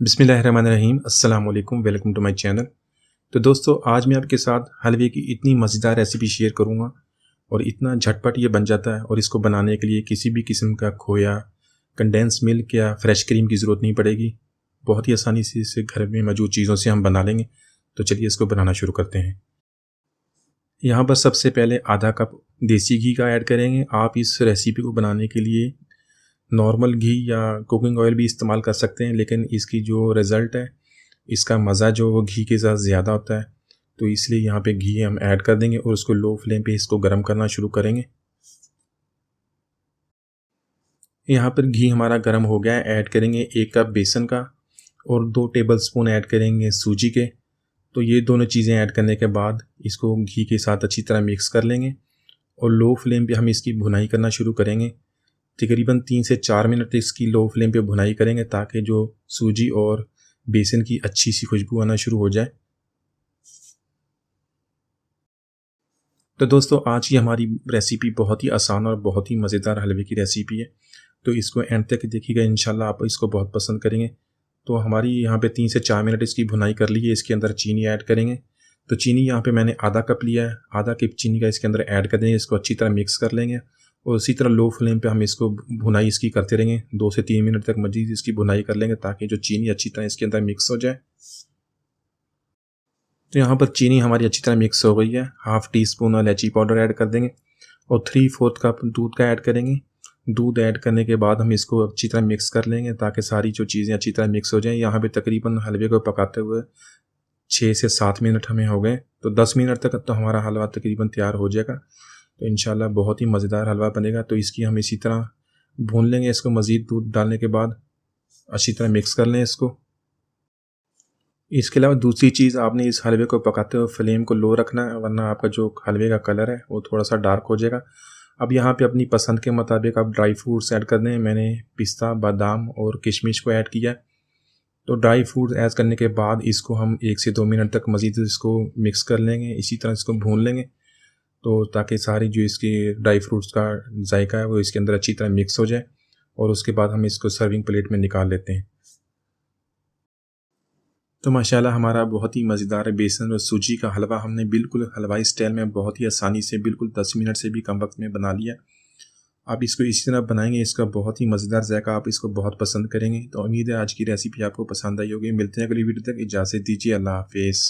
बिस्मिल्लाहिर्रहमानिर्रहीम अस्सलाम वालेकुम, वेलकम टू माय चैनल। तो दोस्तों, आज मैं आपके साथ हलवे की इतनी मज़ेदार रेसिपी शेयर करूँगा और इतना झटपट ये बन जाता है और इसको बनाने के लिए किसी भी किस्म का खोया, कंडेंस मिल्क या फ्रेश क्रीम की ज़रूरत नहीं पड़ेगी। बहुत ही आसानी से इसे घर में मौजूद चीज़ों से हम बना लेंगे। तो चलिए इसको बनाना शुरू करते हैं। यहाँ पर सबसे पहले आधा कप देसी घी का ऐड करेंगे। आप इस रेसिपी को बनाने के लिए नॉर्मल घी या कुकिंग ऑयल भी इस्तेमाल कर सकते हैं, लेकिन इसकी जो रिज़ल्ट है, इसका मज़ा जो वो घी के साथ ज़्यादा होता है। तो इसलिए यहाँ पे घी हम ऐड कर देंगे और उसको लो फ्लेम पे इसको गर्म करना शुरू करेंगे। यहाँ पर घी हमारा गर्म हो गया है। ऐड करेंगे 1 कप बेसन का और 2 टेबलस्पून ऐड करेंगे सूजी के। तो ये दोनों चीज़ें ऐड करने के बाद इसको घी के साथ अच्छी तरह मिक्स कर लेंगे और लो फ्लेम पे हम इसकी भुनाई करना शुरू करेंगे। तकरीबन 3 से 4 मिनट इसकी लो फ्लेम पे भुनाई करेंगे ताकि जो सूजी और बेसन की अच्छी सी खुशबू आना शुरू हो जाए। तो दोस्तों, आज की हमारी रेसिपी बहुत ही आसान और बहुत ही मज़ेदार हलवे की रेसिपी है। तो इसको एंड तक देखिएगा, इंशाल्लाह आप इसको बहुत पसंद करेंगे। तो हमारी यहाँ पे 3 से 4 मिनट इसकी भुनाई कर ली है। इसके अंदर चीनी ऐड करेंगे। तो चीनी यहाँ पे मैंने आधा कप लिया है। आधा कप चीनी का इसके अंदर ऐड कर देंगे। इसको अच्छी तरह मिक्स कर लेंगे और उसी तरह लो फ्लेम पे हम इसको भुनाई इसकी करते रहेंगे। 2 से 3 मिनट तक मज़ीद इसकी भुनाई कर लेंगे ताकि जो चीनी अच्छी तरह इसके अंदर मिक्स हो जाए। तो यहाँ पर चीनी हमारी अच्छी तरह मिक्स हो गई है। हाफ़ टी स्पून इलायची पाउडर ऐड कर देंगे और 3/4 कप दूध का ऐड करेंगे। दूध ऐड करने के बाद हम इसको अच्छी तरह मिक्स कर लेंगे ताकि सारी जो चीज़ें अच्छी तरह मिक्स हो जाएं। यहाँ पे तकरीबन हलवे को पकाते हुए 6 से 7 मिनट हमें हो गए। तो 10 मिनट तक तो हमारा हलवा तकरीबन तैयार हो जाएगा। तो इंशाल्लाह बहुत ही मज़ेदार हलवा बनेगा। तो इसकी हम इसी तरह भून लेंगे। इसको मज़ीद दूध डालने के बाद अच्छी तरह मिक्स कर लें इसको। इसके अलावा दूसरी चीज़, आपने इस हलवे को पकाते हुए फ्लेम को लो रखना है, वरना आपका जो हलवे का कलर है वो थोड़ा सा डार्क हो जाएगा। अब यहाँ पे अपनी पसंद के मुताबिक आप ड्राई फ्रूट्स ऐड कर दें। मैंने पिस्ता, बादाम और किशमिश को ऐड किया है। तो ड्राई फ्रूट ऐड करने के बाद इसको हम 1 से 2 मिनट तक मज़ीद इसको मिक्स कर लेंगे। इसी तरह इसको भून लेंगे तो ताकि सारी जो इसके ड्राई फ्रूट्स का जायका है वो इसके अंदर अच्छी तरह मिक्स हो जाए। और उसके बाद हम इसको सर्विंग प्लेट में निकाल लेते हैं। तो माशाल्लाह हमारा बहुत ही मज़ेदार बेसन और सूजी का हलवा हमने बिल्कुल हलवाई स्टाइल में बहुत ही आसानी से बिल्कुल 10 मिनट से भी कम वक्त में बना लिया। आप इसको इसी तरह बनाएंगे, इसका बहुत ही मज़ेदार जायका, आप इसको बहुत पसंद करेंगे। तो उम्मीद है आज की रेसिपी आपको पसंद आई होगी। मिलते हैं अगली वीडियो तक, इजाज़त दीजिए। अल्लाह हाफ़िज़।